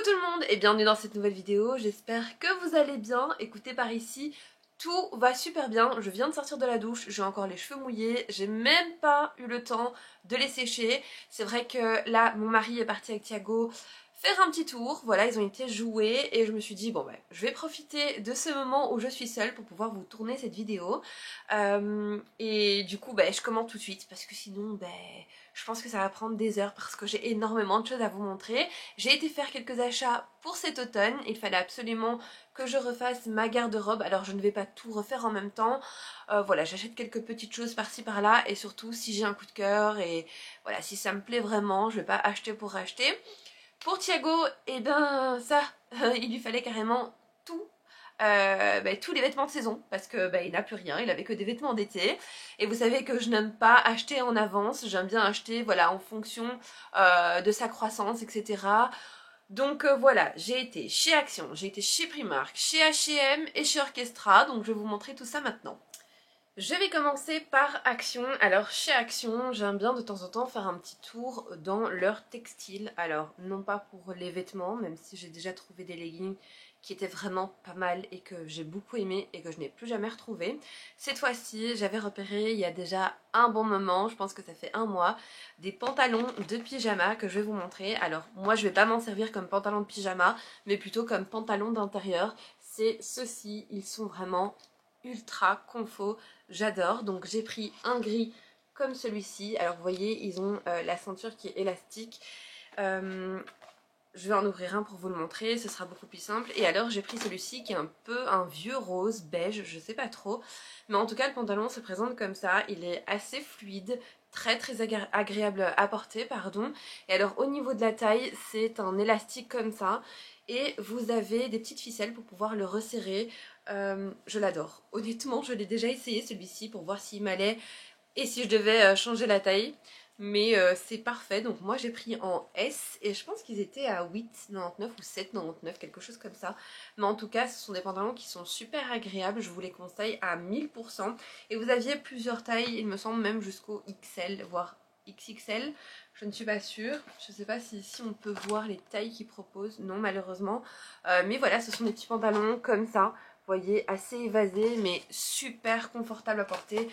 tout le monde et bienvenue dans cette nouvelle vidéo, j'espère que vous allez bien. Écoutez, par ici tout va super bien, je viens de sortir de la douche, j'ai encore les cheveux mouillés, j'ai même pas eu le temps de les sécher. C'est vrai que là mon mari est parti avec Thiago faire un petit tour, voilà, ils ont été jouer et je me suis dit bon ben je vais profiter de ce moment où je suis seule pour pouvoir vous tourner cette vidéo. Et du coup ben je commente tout de suite parce que sinon ben je pense que ça va prendre des heures parce que j'ai énormément de choses à vous montrer. J'ai été faire quelques achats pour cet automne, il fallait absolument que je refasse ma garde-robe, alors je ne vais pas tout refaire en même temps. Voilà, j'achète quelques petites choses par-ci par-là et surtout si j'ai un coup de cœur et voilà, si ça me plaît vraiment, je vais pas acheter pour acheter. Pour Thiago, et ben ça, il lui fallait carrément tout. Tous les vêtements de saison parce que il n'a plus rien, il avait que des vêtements d'été et vous savez que je n'aime pas acheter en avance, j'aime bien acheter voilà en fonction de sa croissance, etc. Donc voilà, j'ai été chez Action, j'ai été chez Primark, chez H&M et chez Orchestra, donc je vais vous montrer tout ça maintenant. Je vais commencer par Action. Alors chez Action, j'aime bien de temps en temps faire un petit tour dans leur textile. Alors non pas pour les vêtements, même si j'ai déjà trouvé des leggings qui étaient vraiment pas mal et que j'ai beaucoup aimé et que je n'ai plus jamais retrouvé. Cette fois-ci, j'avais repéré il y a déjà un bon moment, je pense que ça fait un mois, des pantalons de pyjama que je vais vous montrer. Alors moi je vais pas m'en servir comme pantalon de pyjama, mais plutôt comme pantalon d'intérieur. C'est ceux-ci, ils sont vraiment ultra confo, j'adore. Donc j'ai pris un gris comme celui-ci. Alors vous voyez, ils ont la ceinture qui est élastique. Je vais en ouvrir un pour vous le montrer, ce sera beaucoup plus simple. Et alors j'ai pris celui-ci qui est un peu un vieux rose beige, je sais pas trop. Mais en tout cas le pantalon se présente comme ça, il est assez fluide, très agréable à porter, pardon. Et alors au niveau de la taille, c'est un élastique comme ça. Et vous avez des petites ficelles pour pouvoir le resserrer. Je l'adore. Honnêtement, je l'ai déjà essayé celui-ci pour voir s'il m'allait et si je devais changer la taille. Mais c'est parfait, donc moi j'ai pris en S et je pense qu'ils étaient à 8,99 ou 7,99, quelque chose comme ça. Mais en tout cas ce sont des pantalons qui sont super agréables, je vous les conseille à 1000%. Et vous aviez plusieurs tailles, il me semble même jusqu'au XL, voire XXL. Je ne suis pas sûre, je ne sais pas si ici on peut voir les tailles qu'ils proposent, non malheureusement. Mais voilà, ce sont des petits pantalons comme ça, vous voyez, assez évasés mais super confortables à porter.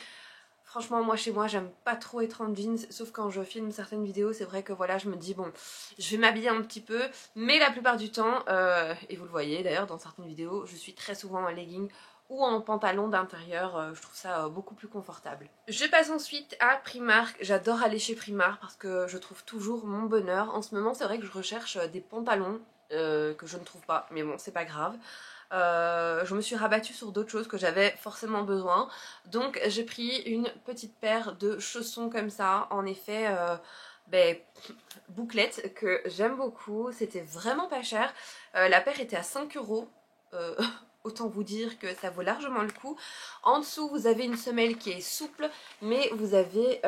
Franchement, moi chez moi, j'aime pas trop être en jeans, sauf quand je filme certaines vidéos, c'est vrai que voilà, je me dis bon, je vais m'habiller un petit peu, mais la plupart du temps, et vous le voyez d'ailleurs dans certaines vidéos, je suis très souvent en legging ou en pantalon d'intérieur, je trouve ça beaucoup plus confortable. Je passe ensuite à Primark, j'adore aller chez Primark parce que je trouve toujours mon bonheur. En ce moment, c'est vrai que je recherche des pantalons que je ne trouve pas, mais bon, c'est pas grave. Je me suis rabattue sur d'autres choses que j'avais forcément besoin. Donc j'ai pris une petite paire de chaussons comme ça, en effet bouclette, que j'aime beaucoup. C'était vraiment pas cher. La paire était à 5 €. Autant vous dire que ça vaut largement le coup. En dessous vous avez une semelle qui est souple, mais vous avez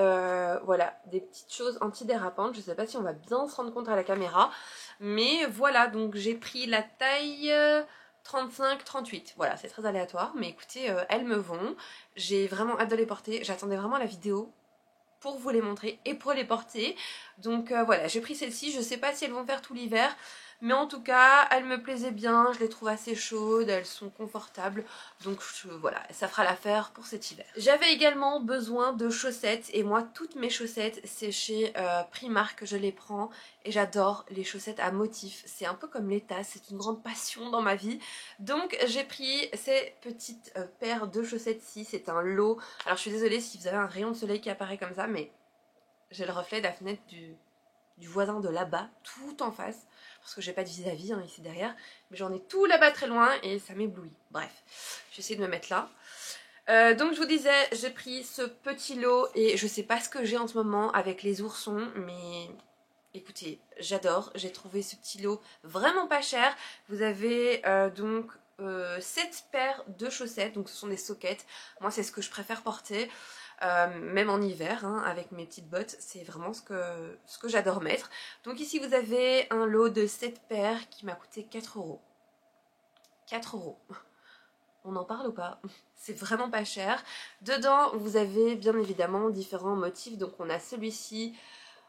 voilà, des petites choses antidérapantes. Je sais pas si on va bien se rendre compte à la caméra, mais voilà, donc j'ai pris la taille 35-38, voilà, c'est très aléatoire, mais écoutez, elles me vont. J'ai vraiment hâte de les porter, j'attendais vraiment la vidéo pour vous les montrer et pour les porter. Donc voilà, j'ai pris celle-ci, je sais pas si elles vont faire tout l'hiver, mais en tout cas, elles me plaisaient bien, je les trouve assez chaudes, elles sont confortables, donc voilà, ça fera l'affaire pour cet hiver. J'avais également besoin de chaussettes, et moi, toutes mes chaussettes, c'est chez Primark que je les prends, et j'adore les chaussettes à motifs. C'est un peu comme les tasses, c'est une grande passion dans ma vie. Donc j'ai pris ces petites paires de chaussettes-ci, c'est un lot. Alors je suis désolée si vous avez un rayon de soleil qui apparaît comme ça, mais j'ai le reflet de la fenêtre du voisin de là-bas, tout en face, parce que j'ai pas de vis-à-vis hein, ici derrière, mais j'en ai tout là-bas très loin et ça m'éblouit. Bref, j'essaie de me mettre là. Donc je vous disais, j'ai pris ce petit lot et je sais pas ce que j'ai en ce moment avec les oursons, mais écoutez, j'adore. J'ai trouvé ce petit lot vraiment pas cher. Vous avez donc 7 paires de chaussettes, donc ce sont des sockets. Moi c'est ce que je préfère porter. Même en hiver hein, avec mes petites bottes, c'est vraiment ce que j'adore mettre. Donc ici vous avez un lot de 7 paires qui m'a coûté 4 €. 4 €. On en parle ou pas? C'est vraiment pas cher. Dedans vous avez bien évidemment différents motifs. Donc on a celui-ci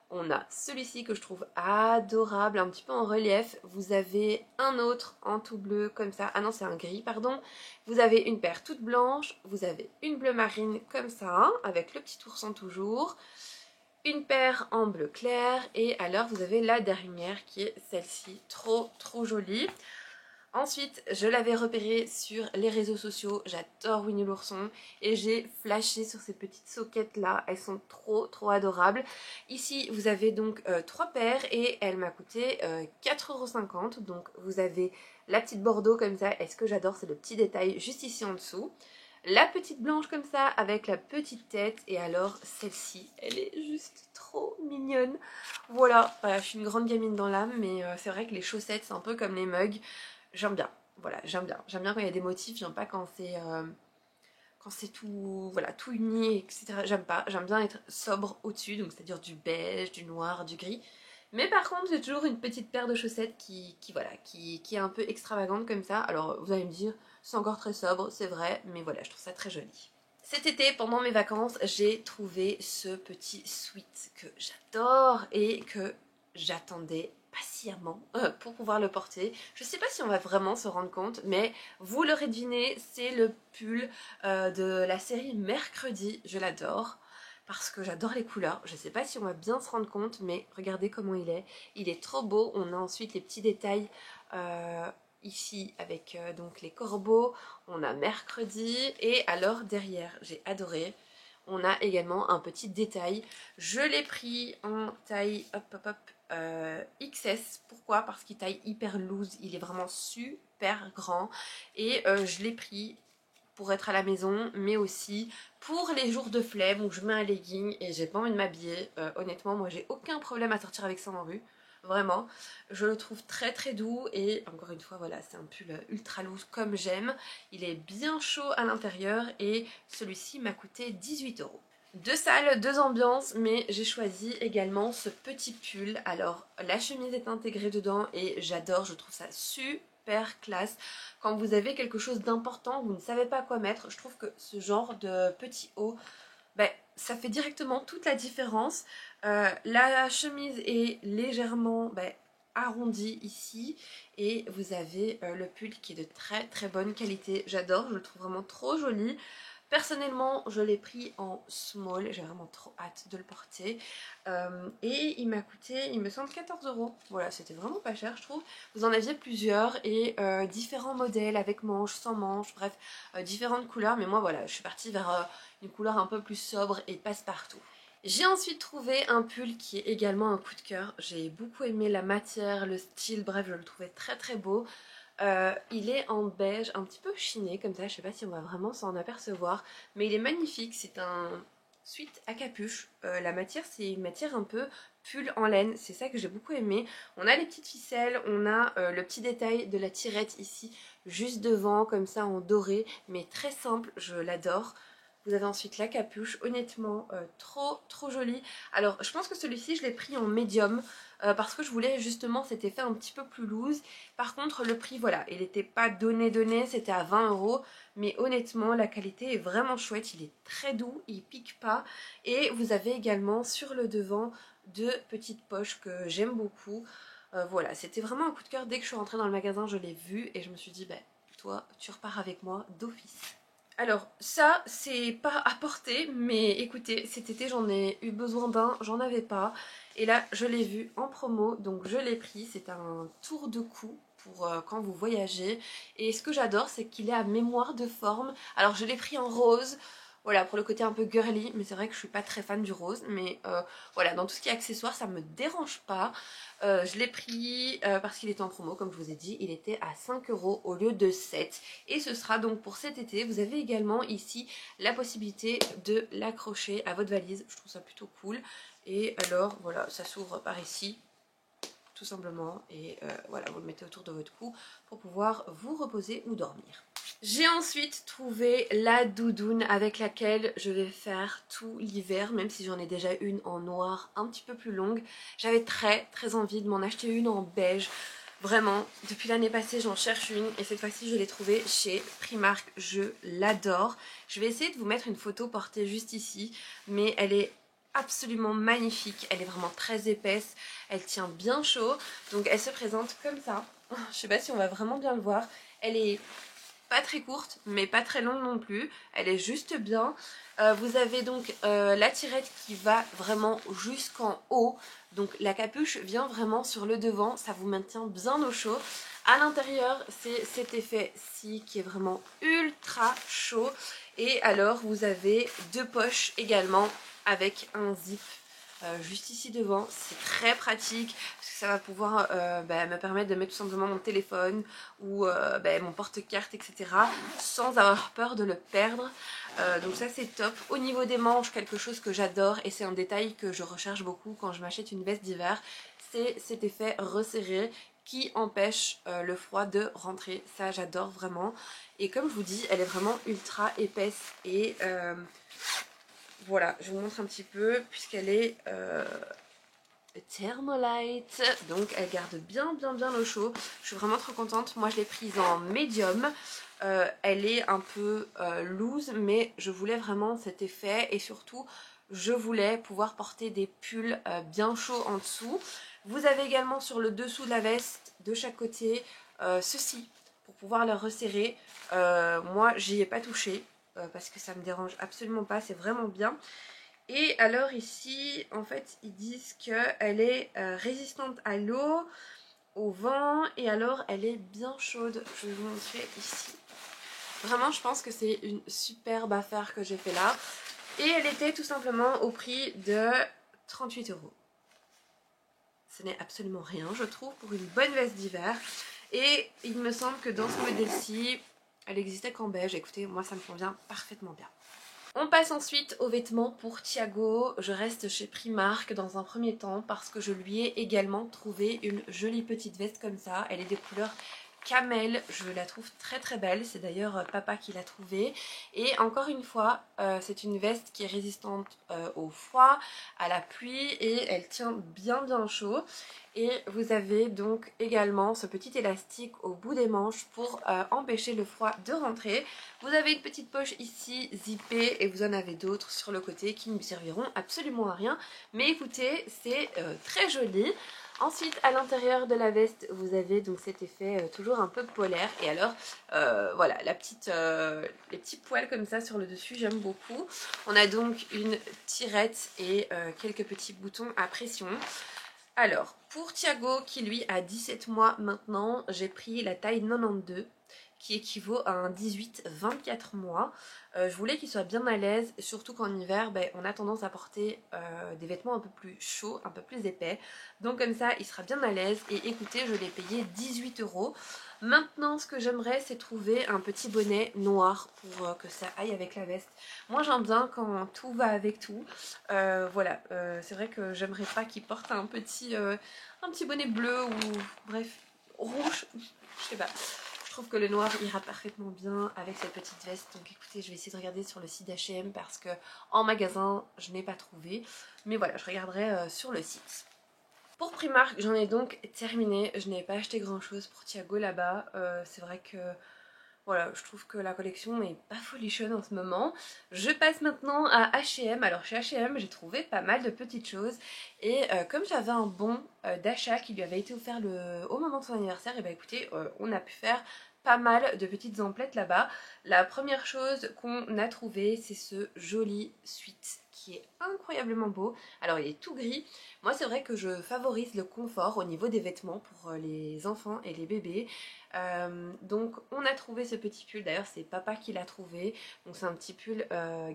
On a celui-ci que je trouve adorable, un petit peu en relief. Vous avez un autre en tout bleu comme ça. Ah non, c'est un gris, pardon. Vous avez une paire toute blanche. Vous avez une bleu marine comme ça, avec le petit ourson toujours. Une paire en bleu clair. Et alors, vous avez la dernière qui est celle-ci. Trop, trop jolie. Ensuite, je l'avais repéré sur les réseaux sociaux, j'adore Winnie l'ourson et j'ai flashé sur ces petites soquettes là, elles sont trop trop adorables. Ici, vous avez donc 3 paires et elle m'a coûté 4,50 €, donc vous avez la petite bordeaux comme ça, et ce que j'adore c'est le petit détail juste ici en dessous. La petite blanche comme ça avec la petite tête, et alors celle-ci, elle est juste trop mignonne. Voilà, je suis une grande gamine dans l'âme, mais c'est vrai que les chaussettes c'est un peu comme les mugs. J'aime bien, voilà, j'aime bien. J'aime bien quand il y a des motifs, j'aime pas quand c'est tout, voilà, tout uni, etc. J'aime pas, j'aime bien être sobre au-dessus, donc c'est-à-dire du beige, du noir, du gris. Mais par contre, j'ai toujours une petite paire de chaussettes voilà, qui est un peu extravagante comme ça. Alors, vous allez me dire, c'est encore très sobre, c'est vrai, mais voilà, je trouve ça très joli. Cet été, pendant mes vacances, j'ai trouvé ce petit sweat que j'adore et que j'attendais patiemment pour pouvoir le porter. Je sais pas si on va vraiment se rendre compte, mais vous l'aurez deviné, c'est le pull de la série Mercredi. Je l'adore parce que j'adore les couleurs. Je sais pas si on va bien se rendre compte, mais regardez comment il est. Il est trop beau. On a ensuite les petits détails ici avec donc les corbeaux. On a Mercredi et alors derrière, j'ai adoré. On a également un petit détail. Je l'ai pris en taille XS. Pourquoi? Parce qu'il taille hyper loose. Il est vraiment super grand. Et je l'ai pris pour être à la maison, mais aussi pour les jours de flemme où je mets un legging et j'ai pas envie de m'habiller. Honnêtement, moi j'ai aucun problème à sortir avec ça en rue. Vraiment, je le trouve très très doux et encore une fois voilà, c'est un pull ultra loose comme j'aime. Il est bien chaud à l'intérieur et celui-ci m'a coûté 18 €. Deux salles, deux ambiances, mais j'ai choisi également ce petit pull. Alors la chemise est intégrée dedans et j'adore, je trouve ça super classe. Quand vous avez quelque chose d'important, vous ne savez pas quoi mettre, je trouve que ce genre de petit haut, ben, ça fait directement toute la différence. La chemise est légèrement arrondie ici et vous avez le pull qui est de très très bonne qualité. J'adore, je le trouve vraiment trop joli. Personnellement, je l'ai pris en small, j'ai vraiment trop hâte de le porter. Et il m'a coûté, il me semble, 14 €. Voilà, c'était vraiment pas cher, je trouve. Vous en aviez plusieurs et différents modèles avec manches, sans manches, bref, différentes couleurs. Mais moi, voilà, je suis partie vers une couleur un peu plus sobre et passe-partout. J'ai ensuite trouvé un pull qui est également un coup de cœur. J'ai beaucoup aimé la matière, le style, bref, je le trouvais très très beau. Il est en beige un petit peu chiné comme ça, je sais pas si on va vraiment s'en apercevoir, mais il est magnifique. C'est un sweat à capuche. La matière c'est une matière un peu pull en laine, c'est ça que j'ai beaucoup aimé. On a les petites ficelles, on a le petit détail de la tirette ici juste devant comme ça en doré, mais très simple, je l'adore. Vous avez ensuite la capuche, honnêtement trop trop jolie. Alors je pense que celui-ci je l'ai pris en médium parce que je voulais justement cet effet un petit peu plus loose. Par contre le prix voilà, il n'était pas donné, c'était à 20 €. Mais honnêtement la qualité est vraiment chouette, il est très doux, il pique pas. Et vous avez également sur le devant deux petites poches que j'aime beaucoup. Voilà, c'était vraiment un coup de cœur. Dès que je suis rentrée dans le magasin je l'ai vu et je me suis dit bah toi tu repars avec moi d'office. Alors ça c'est pas à porter, mais écoutez cet été j'en ai eu besoin d'un, j'en avais pas et là je l'ai vu en promo donc je l'ai pris. C'est un tour de cou pour quand vous voyagez et ce que j'adore c'est qu'il est à mémoire de forme. Alors je l'ai pris en rose, voilà, pour le côté un peu girly, mais c'est vrai que je suis pas très fan du rose, mais voilà, dans tout ce qui est accessoires ça me dérange pas. Je l'ai pris parce qu'il était en promo, comme je vous ai dit, il était à 5 € au lieu de 7. Et ce sera donc pour cet été. Vous avez également ici la possibilité de l'accrocher à votre valise, je trouve ça plutôt cool. Et alors voilà, ça s'ouvre par ici tout simplement et voilà, vous le mettez autour de votre cou pour pouvoir vous reposer ou dormir. J'ai ensuite trouvé la doudoune avec laquelle je vais faire tout l'hiver, même si j'en ai déjà une en noir un petit peu plus longue. J'avais très très envie de m'en acheter une en beige. Vraiment, depuis l'année passée j'en cherche une et cette fois-ci je l'ai trouvée chez Primark, je l'adore. Je vais essayer de vous mettre une photo portée juste ici, mais elle est absolument magnifique. Elle est vraiment très épaisse, elle tient bien chaud. Donc elle se présente comme ça. Je sais pas si on va vraiment bien le voir. Elle est pas très courte mais pas très longue non plus. Elle est juste bien. Vous avez donc la tirette qui va vraiment jusqu'en haut. Donc la capuche vient vraiment sur le devant. Ça vous maintient bien au chaud. À l'intérieur, c'est cet effet-ci qui est vraiment ultra chaud. Et alors, vous avez deux poches également avec un zip juste ici devant. C'est très pratique parce que ça va pouvoir me permettre de mettre tout simplement mon téléphone ou mon porte-carte, etc. sans avoir peur de le perdre. Donc ça c'est top. Au niveau des manches, quelque chose que j'adore et c'est un détail que je recherche beaucoup quand je m'achète une veste d'hiver, c'est cet effet resserré qui empêche le froid de rentrer. Ça j'adore vraiment. Et comme je vous dis, elle est vraiment ultra épaisse et voilà, je vous montre un petit peu puisqu'elle est Thermolite, donc elle garde bien l'eau chaud. Je suis vraiment trop contente. Moi je l'ai prise en médium. Elle est un peu loose mais je voulais vraiment cet effet et surtout je voulais pouvoir porter des pulls bien chauds en dessous. Vous avez également sur le dessous de la veste de chaque côté ceci pour pouvoir la resserrer. Moi j'y ai pas touché parce que ça me dérange absolument pas, c'est vraiment bien. Et alors ici, en fait, ils disent qu'elle est résistante à l'eau, au vent, et alors elle est bien chaude. Je vais vous montrer ici. Vraiment, je pense que c'est une superbe affaire que j'ai fait là. Et elle était tout simplement au prix de 38 €. Ce n'est absolument rien, je trouve, pour une bonne veste d'hiver. Et il me semble que dans ce modèle-ci, elle existait qu'en beige. Écoutez, moi ça me convient parfaitement bien. On passe ensuite aux vêtements pour Thiago. Je reste chez Primark dans un premier temps parce que je lui ai également trouvé une jolie petite veste comme ça. Elle est des couleurs camel, je la trouve très belle, c'est d'ailleurs papa qui l'a trouvée. Et encore une fois, c'est une veste qui est résistante au froid, à la pluie et elle tient bien chaud. Et vous avez donc également ce petit élastique au bout des manches pour empêcher le froid de rentrer. Vous avez une petite poche ici zippée et vous en avez d'autres sur le côté qui ne serviront absolument à rien. Mais écoutez, c'est très joli. Ensuite, à l'intérieur de la veste, vous avez donc cet effet toujours un peu polaire. Et alors, voilà, les petits poils comme ça sur le dessus, j'aime beaucoup. On a donc une tirette et quelques petits boutons à pression. Alors, pour Thiago, qui lui a 17 mois maintenant, j'ai pris la taille 92, qui équivaut à un 18-24 mois. Je voulais qu'il soit bien à l'aise, surtout qu'en hiver, on a tendance à porter des vêtements un peu plus chauds, un peu plus épais. Donc comme ça, il sera bien à l'aise. Et écoutez, je l'ai payé 18 €. Maintenant, ce que j'aimerais, c'est trouver un petit bonnet noir pour que ça aille avec la veste. Moi, j'aime bien quand tout va avec tout. Voilà, c'est vrai que j'aimerais pas qu'il porte un petit bonnet bleu ou bref, rouge, je sais pas. Je trouve que le noir ira parfaitement bien avec cette petite veste. Donc écoutez, je vais essayer de regarder sur le site H&M parce que en magasin, je n'ai pas trouvé. Mais voilà, je regarderai sur le site. Pour Primark, j'en ai donc terminé. Je n'ai pas acheté grand chose pour Thiago là-bas. C'est vrai que voilà, je trouve que la collection n'est pas folichonne en ce moment. Je passe maintenant à H&M. Alors chez H&M, j'ai trouvé pas mal de petites choses. Et comme j'avais un bon d'achat qui lui avait été offert au moment de son anniversaire, et bah écoutez, on a pu faire pas mal de petites emplettes là-bas. La première chose qu'on a trouvé, c'est ce joli sweat qui est incroyablement beau. Alors il est tout gris. Moi c'est vrai que je favorise le confort au niveau des vêtements pour les enfants et les bébés. Donc on a trouvé ce petit pull, d'ailleurs c'est papa qui l'a trouvé. Donc c'est un petit pull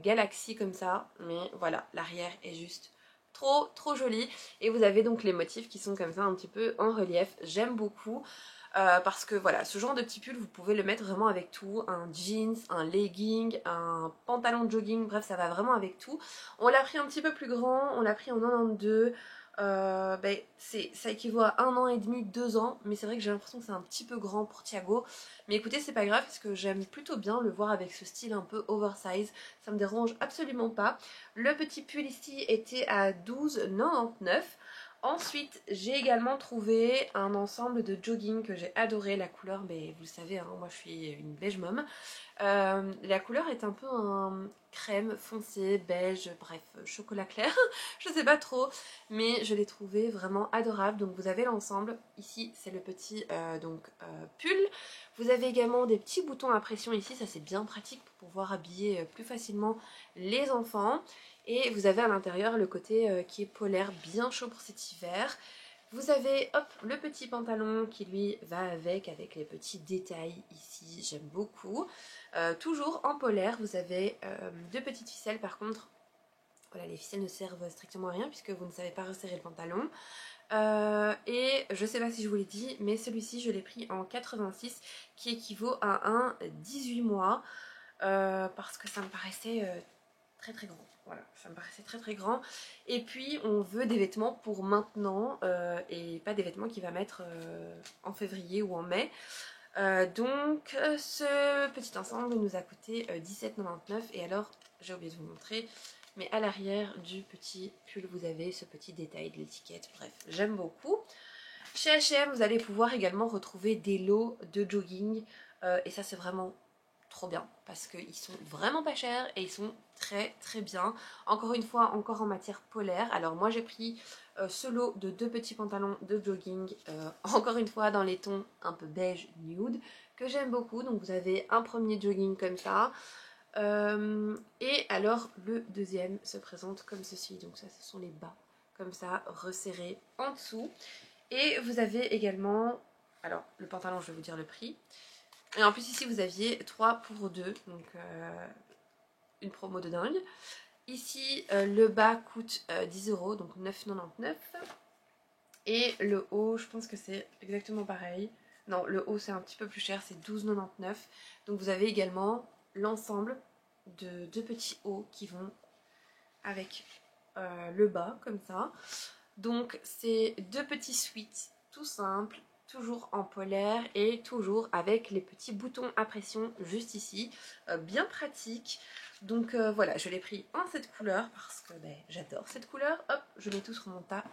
Galaxy comme ça, mais voilà, l'arrière est juste trop joli. Et vous avez donc les motifs qui sont comme ça un petit peu en relief, j'aime beaucoup. Parce que voilà, ce genre de petit pull vous pouvez le mettre vraiment avec tout, un jeans, un legging, un pantalon de jogging, bref ça va vraiment avec tout. On l'a pris un petit peu plus grand, on l'a pris en 92, ça équivaut à 1 an et demi, 2 ans, mais c'est vrai que j'ai l'impression que c'est un petit peu grand pour Thiago. Mais écoutez, c'est pas grave parce que j'aime plutôt bien le voir avec ce style un peu oversize, ça me dérange absolument pas. Le petit pull ici était à 12,99 €. Ensuite, j'ai également trouvé un ensemble de jogging que j'ai adoré. La couleur, vous le savez, hein, moi je suis une beige mom. La couleur est un peu un crème foncé, beige, bref, chocolat clair, je sais pas trop, mais je l'ai trouvé vraiment adorable. Donc vous avez l'ensemble, ici c'est le petit pull, vous avez également des petits boutons à pression ici, ça c'est bien pratique pour pouvoir habiller plus facilement les enfants. Et vous avez à l'intérieur le côté qui est polaire, bien chaud pour cet hiver. Vous avez hop, le petit pantalon qui lui va avec les petits détails ici, j'aime beaucoup. Toujours en polaire, vous avez deux petites ficelles par contre. Voilà, les ficelles ne servent strictement à rien puisque vous ne savez pas resserrer le pantalon. Et je sais pas si je vous l'ai dit, mais celui-ci je l'ai pris en 86 qui équivaut à un 18 mois parce que ça me paraissait très très grand. Voilà, ça me paraissait très très grand. Et puis on veut des vêtements pour maintenant et pas des vêtements qu'il va mettre en février ou en mai. Donc ce petit ensemble nous a coûté 17,99 et alors j'ai oublié de vous montrer, mais à l'arrière du petit pull vous avez ce petit détail de l'étiquette. Bref, j'aime beaucoup. Chez H&M vous allez pouvoir également retrouver des lots de jogging et ça c'est vraiment trop bien parce qu'ils sont vraiment pas chers et ils sont très très bien. Encore une fois, encore en matière polaire. Alors moi j'ai pris ce lot de deux petits pantalons de jogging, encore une fois dans les tons un peu beige nude, que j'aime beaucoup. Donc vous avez un premier jogging comme ça. Et alors le deuxième se présente comme ceci. Donc ça ce sont les bas, comme ça, resserrés en dessous. Et vous avez également, alors le pantalon je vais vous dire le prix. Et en plus ici vous aviez 3 pour 2, donc une promo de dingue. Ici le bas coûte 10 €, donc 9,99 €. Et le haut, je pense que c'est exactement pareil. Non, le haut c'est un petit peu plus cher, c'est 12,99 €. Donc vous avez également l'ensemble de deux petits hauts qui vont avec le bas, comme ça. Donc c'est deux petits sweats tout simples, toujours en polaire et toujours avec les petits boutons à pression juste ici, bien pratique. Donc voilà, je l'ai pris en cette couleur parce que j'adore cette couleur. Hop, je mets tout sur mon tas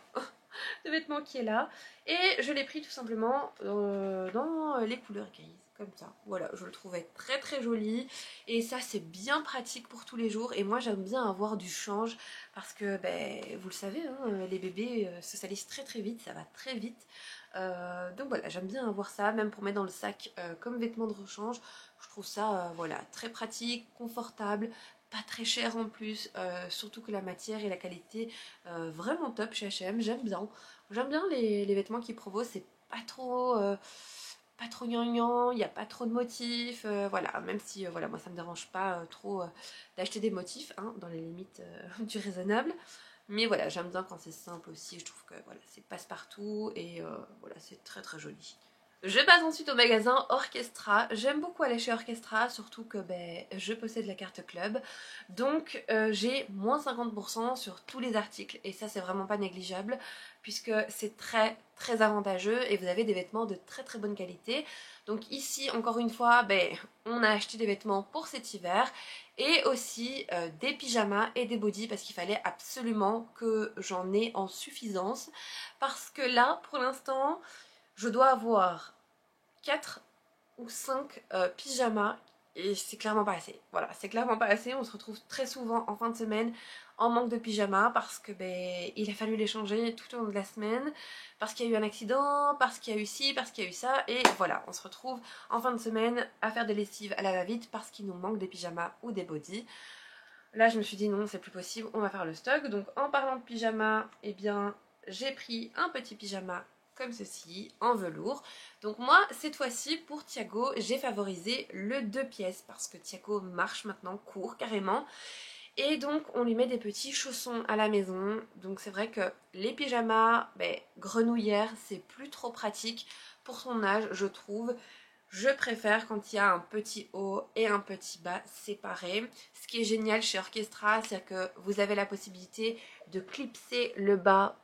de vêtements qui est là. Et je l'ai pris tout simplement dans les couleurs grises, comme ça. Voilà, je le trouvais très très joli. Et ça, c'est bien pratique pour tous les jours. Et moi, j'aime bien avoir du change parce que, vous le savez, hein, les bébés se salissent très très vite, ça va très vite. Donc voilà, j'aime bien avoir ça, même pour mettre dans le sac comme vêtement de rechange. Je trouve ça voilà, très pratique, confortable, pas très cher en plus, surtout que la matière et la qualité vraiment top chez H&M, j'aime bien. J'aime bien les vêtements qu'ils proposent, c'est pas trop gnangnan, il n'y a pas trop de motifs, voilà, même si voilà, moi ça me dérange pas trop d'acheter des motifs, hein, dans les limites du raisonnable. Mais voilà, j'aime bien quand c'est simple aussi, je trouve que voilà, c'est passe-partout et voilà, c'est très très joli. Je passe ensuite au magasin Orchestra. J'aime beaucoup aller chez Orchestra, surtout que je possède la carte club. Donc j'ai moins 50% sur tous les articles et ça c'est vraiment pas négligeable puisque c'est très très avantageux et vous avez des vêtements de très très bonne qualité. Donc ici encore une fois on a acheté des vêtements pour cet hiver et aussi des pyjamas et des bodys parce qu'il fallait absolument que j'en ai en suffisance parce que là pour l'instant je dois avoir 4 ou 5 pyjamas et c'est clairement pas assez. Voilà, c'est clairement pas assez. On se retrouve très souvent en fin de semaine en manque de pyjamas parce que il a fallu les changer tout au long de la semaine, parce qu'il y a eu un accident, parce qu'il y a eu ci, parce qu'il y a eu ça, et voilà, on se retrouve en fin de semaine à faire des lessives à la va-vite parce qu'il nous manque des pyjamas ou des bodys. Là je me suis dit non, c'est plus possible, on va faire le stock. Donc en parlant de pyjama, eh bien j'ai pris un petit pyjama comme ceci, en velours. Donc moi, cette fois-ci, pour Thiago, j'ai favorisé le 2 pièces parce que Thiago marche maintenant, court carrément. Et donc, on lui met des petits chaussons à la maison. Donc c'est vrai que les pyjamas, grenouillères, c'est plus trop pratique pour son âge, je trouve. Je préfère quand il y a un petit haut et un petit bas séparés. Ce qui est génial chez Orchestra, c'est que vous avez la possibilité de clipser le bas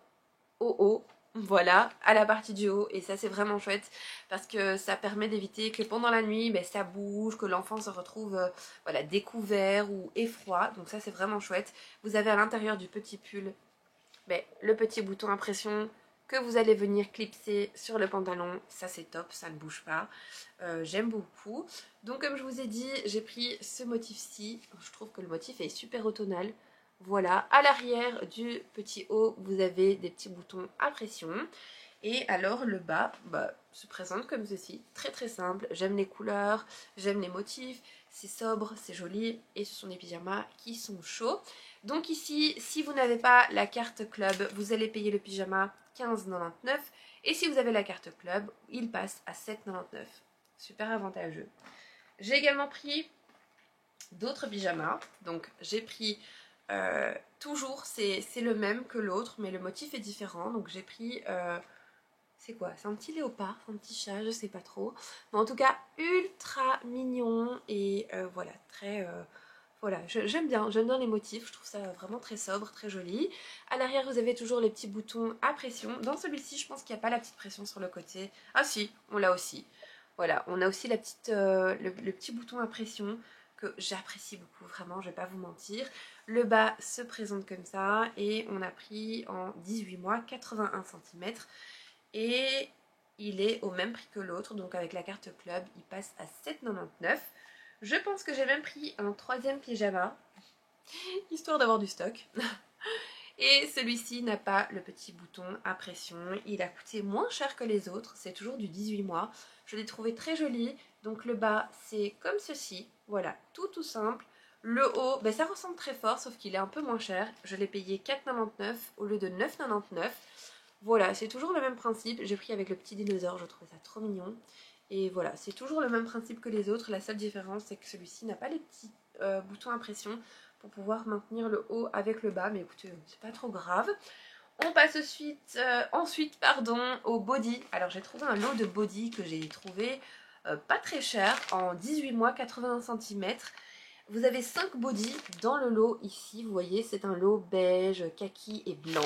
au haut. Voilà, à la partie du haut, et ça c'est vraiment chouette parce que ça permet d'éviter que pendant la nuit ça bouge, que l'enfant se retrouve voilà, découvert ou effroi, donc ça c'est vraiment chouette. Vous avez à l'intérieur du petit pull le petit bouton à pression que vous allez venir clipser sur le pantalon. Ça c'est top, ça ne bouge pas. J'aime beaucoup. Donc comme je vous ai dit, j'ai pris ce motif-ci. Je trouve que le motif est super automnal. Voilà, à l'arrière du petit haut, vous avez des petits boutons à pression. Et alors le bas se présente comme ceci, très très simple. J'aime les couleurs, j'aime les motifs, c'est sobre, c'est joli et ce sont des pyjamas qui sont chauds. Donc ici, si vous n'avez pas la carte club, vous allez payer le pyjama 15,99 et si vous avez la carte club, il passe à 7,99. Super avantageux. J'ai également pris d'autres pyjamas, donc j'ai pris toujours, c'est le même que l'autre, mais le motif est différent. Donc j'ai pris, c'est quoi? C'est un petit léopard, un petit chat, je sais pas trop. Mais en tout cas, ultra mignon et voilà, très... voilà, j'aime bien les motifs, je trouve ça vraiment très sobre, très joli. À l'arrière, vous avez toujours les petits boutons à pression. Dans celui-ci, je pense qu'il n'y a pas la petite pression sur le côté. Ah si, on l'a aussi. Voilà, on a aussi la petite, le petit bouton à pression que j'apprécie beaucoup, vraiment, je vais pas vous mentir. Le bas se présente comme ça et on a pris en 18 mois 81 cm et il est au même prix que l'autre, donc avec la carte club, il passe à 7,99. Je pense que j'ai même pris un troisième pyjama, histoire d'avoir du stock. Et celui-ci n'a pas le petit bouton à pression, il a coûté moins cher que les autres, c'est toujours du 18 mois. Je l'ai trouvé très joli, donc le bas c'est comme ceci, voilà, tout simple. Le haut, ben, ça ressemble très fort, sauf qu'il est un peu moins cher. Je l'ai payé 4,99 au lieu de 9,99. Voilà, c'est toujours le même principe. J'ai pris avec le petit dinosaure, je trouvais ça trop mignon. Et voilà, c'est toujours le même principe que les autres. La seule différence, c'est que celui-ci n'a pas les petits boutons à pression pour pouvoir maintenir le haut avec le bas. Mais écoutez, c'est pas trop grave. On passe ensuite au body. Alors j'ai trouvé un lot de body que j'ai trouvé pas très cher, en 18 mois, 81 cm. Vous avez 5 body dans le lot ici, vous voyez, c'est un lot beige, kaki et blanc.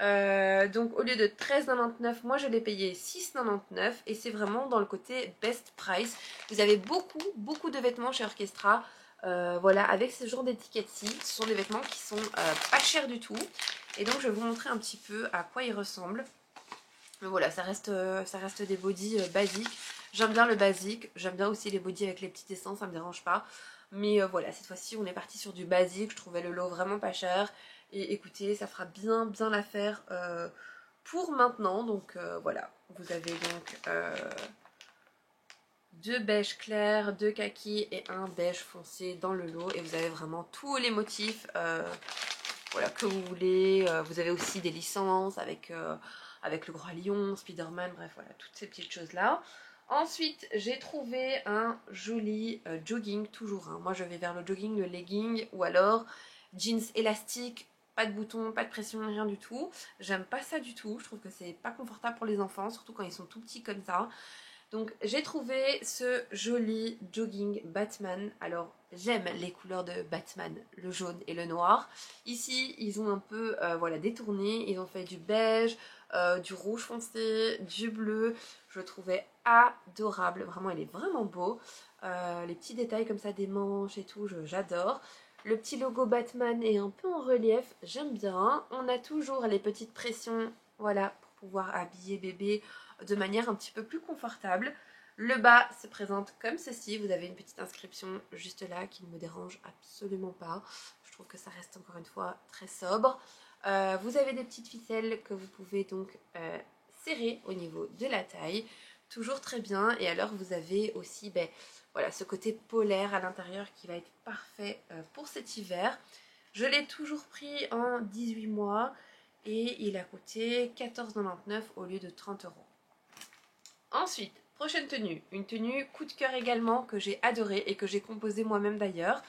Donc au lieu de 13,99, moi je l'ai payé 6,99 et c'est vraiment dans le côté best price. Vous avez beaucoup de vêtements chez Orchestra. Voilà, avec ce genre d'étiquette-ci, ce sont des vêtements qui sont pas chers du tout. Et donc je vais vous montrer un petit peu à quoi ils ressemblent. Mais voilà, ça reste des bodys basiques. J'aime bien le basique, j'aime bien aussi les bodys avec les petits dessins, ça me dérange pas. Mais voilà, cette fois-ci on est parti sur du basique, je trouvais le lot vraiment pas cher. Et écoutez, ça fera bien l'affaire pour maintenant. Donc voilà, vous avez donc deux beiges clairs, deux kakis et un beige foncé dans le lot. Et vous avez vraiment tous les motifs voilà, que vous voulez. Vous avez aussi des licences avec le Roi Lion, Spider-Man, bref voilà, toutes ces petites choses là. Ensuite j'ai trouvé un joli jogging, toujours hein. Moi je vais vers le jogging, le legging ou alors jeans élastiques, pas de boutons, pas de pression, rien du tout. J'aime pas ça du tout, je trouve que c'est pas confortable pour les enfants, surtout quand ils sont tout petits comme ça. Donc j'ai trouvé ce joli jogging Batman. Alors j'aime les couleurs de Batman, le jaune et le noir. Ici ils ont un peu voilà, détourné, ils ont fait du beige, du rouge foncé, du bleu. Je le trouvais adorable, vraiment il est vraiment beau. Les petits détails comme ça des manches et tout, j'adore. Le petit logo Batman est un peu en relief, j'aime bien. On a toujours les petites pressions, voilà, pour pouvoir habiller bébé de manière un petit peu plus confortable. Le bas se présente comme ceci, vous avez une petite inscription juste là qui ne me dérange absolument pas. Je trouve que ça reste encore une fois très sobre. Vous avez des petites ficelles que vous pouvez donc serrer au niveau de la taille. Toujours très bien. Et alors vous avez aussi voilà, ce côté polaire à l'intérieur qui va être parfait pour cet hiver. Je l'ai toujours pris en 18 mois et il a coûté 14,99 au lieu de 30 €. Ensuite, prochaine tenue, une tenue coup de cœur également que j'ai adoré et que j'ai composé moi-même d'ailleurs.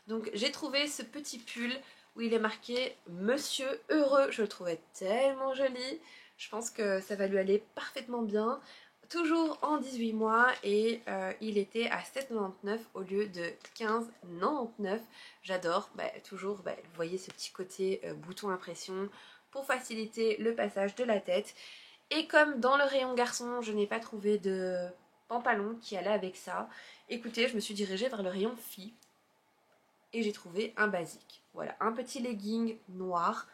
Donc j'ai trouvé ce petit pull où il est marqué Monsieur Heureux, je le trouvais tellement joli, je pense que ça va lui aller parfaitement bien. Toujours en 18 mois et il était à 7,99 au lieu de 15,99. J'adore, toujours, vous voyez ce petit côté bouton impression pour faciliter le passage de la tête. Et comme dans le rayon garçon, je n'ai pas trouvé de pantalon qui allait avec ça, écoutez, je me suis dirigée vers le rayon filles et j'ai trouvé un basique. Voilà, un petit legging noir,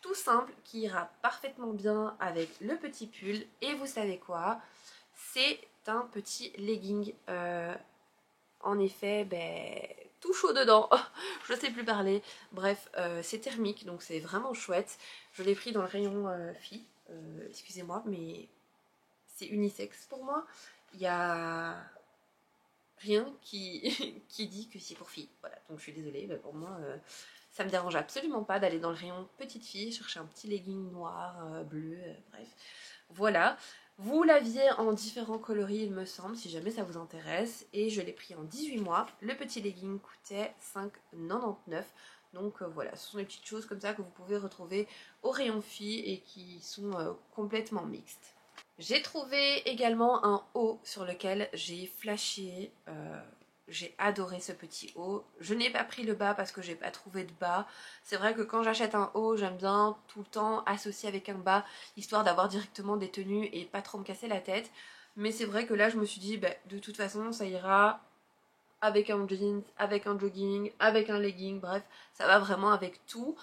tout simple qui ira parfaitement bien avec le petit pull. Et vous savez quoi? C'est un petit legging. En effet, tout chaud dedans. Je sais plus parler. Bref, c'est thermique, donc c'est vraiment chouette. Je l'ai pris dans le rayon filles. Excusez-moi, mais c'est unisexe pour moi. Il y a rien qui, qui dit que c'est pour filles. Voilà, donc je suis désolée, mais pour moi, ça me dérange absolument pas d'aller dans le rayon petite fille, chercher un petit legging noir, bleu, bref. Voilà. Vous l'aviez en différents coloris, il me semble, si jamais ça vous intéresse. Et je l'ai pris en 18 mois. Le petit legging coûtait 5,99 €. Donc voilà, ce sont des petites choses comme ça que vous pouvez retrouver au rayon filles et qui sont complètement mixtes. J'ai trouvé également un haut sur lequel j'ai flashé. J'ai adoré ce petit haut. Je n'ai pas pris le bas parce que j'ai pas trouvé de bas. C'est vrai que quand j'achète un haut, j'aime bien tout le temps associer avec un bas, histoire d'avoir directement des tenues et pas trop me casser la tête. Mais c'est vrai que là, je me suis dit, de toute façon, ça ira avec un jeans, avec un jogging, avec un legging, bref, ça va vraiment avec tout.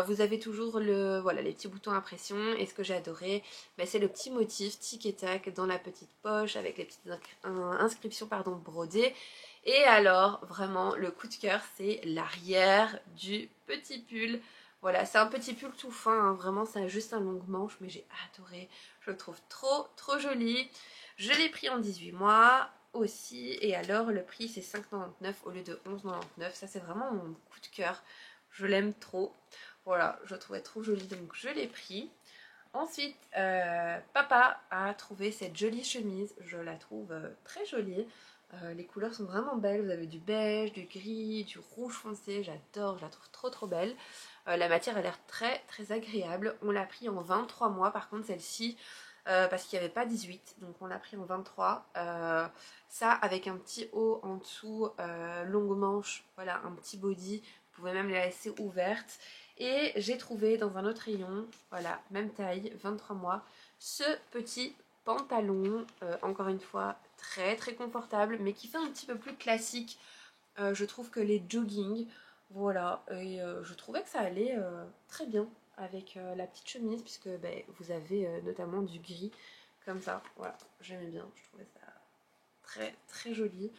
Vous avez toujours voilà, les petits boutons impression, et ce que j'ai adoré, c'est le petit motif tic et tac dans la petite poche avec les petites inscriptions brodées. Et alors, vraiment, le coup de cœur, c'est l'arrière du petit pull. Voilà, c'est un petit pull tout fin, hein, vraiment, ça a juste un long manche, mais j'ai adoré. Je le trouve trop, trop joli. Je l'ai pris en 18 mois aussi, et alors le prix c'est 5,99 € au lieu de 11,99 €. Ça c'est vraiment mon coup de cœur, je l'aime trop. Voilà, je le trouvais trop joli, donc je l'ai pris. Ensuite, papa a trouvé cette jolie chemise, je la trouve très jolie. Les couleurs sont vraiment belles, vous avez du beige, du gris, du rouge foncé, j'adore, je la trouve trop trop belle. La matière a l'air très très agréable. On l'a pris en 23 mois, par contre celle-ci, parce qu'il n'y avait pas 18, donc on l'a pris en 23. Ça avec un petit haut en dessous, longue manche, voilà, un petit body, vous pouvez même la laisser ouverte. Et j'ai trouvé dans un autre rayon, voilà, même taille, 23 mois, ce petit pantalon, encore une fois très très confortable, mais qui fait un petit peu plus classique, je trouve, que les jogging. Voilà, et je trouvais que ça allait très bien avec la petite chemise, puisque vous avez notamment du gris comme ça. Voilà, j'aimais bien, je trouvais ça très très joli.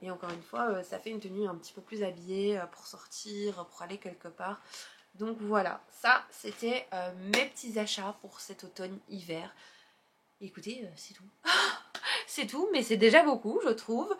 Et encore une fois, ça fait une tenue un petit peu plus habillée pour sortir, pour aller quelque part. Donc voilà, ça c'était mes petits achats pour cet automne-hiver. Écoutez, c'est tout. C'est tout, mais c'est déjà beaucoup, je trouve.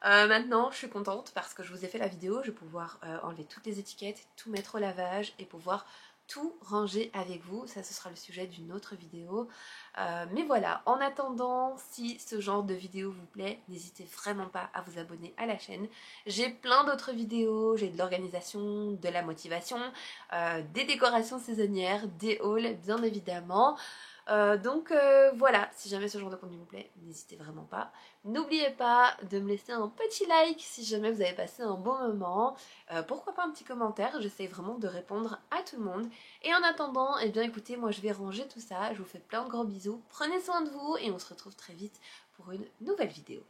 Maintenant, je suis contente parce que je vous ai fait la vidéo. Je vais pouvoir enlever toutes les étiquettes, tout mettre au lavage et pouvoir tout ranger avec vous. Ça, ce sera le sujet d'une autre vidéo. Mais voilà, en attendant, si ce genre de vidéo vous plaît, n'hésitez vraiment pas à vous abonner à la chaîne. J'ai plein d'autres vidéos, j'ai de l'organisation, de la motivation, des décorations saisonnières, des hauls bien évidemment. Donc voilà, si jamais ce genre de contenu vous plaît, n'hésitez vraiment pas. N'oubliez pas de me laisser un petit like si jamais vous avez passé un bon moment. Pourquoi pas un petit commentaire, j'essaie vraiment de répondre à tout le monde. Et en attendant, eh bien écoutez, moi je vais ranger tout ça. Je vous fais plein de gros bisous. Prenez soin de vous et on se retrouve très vite pour une nouvelle vidéo.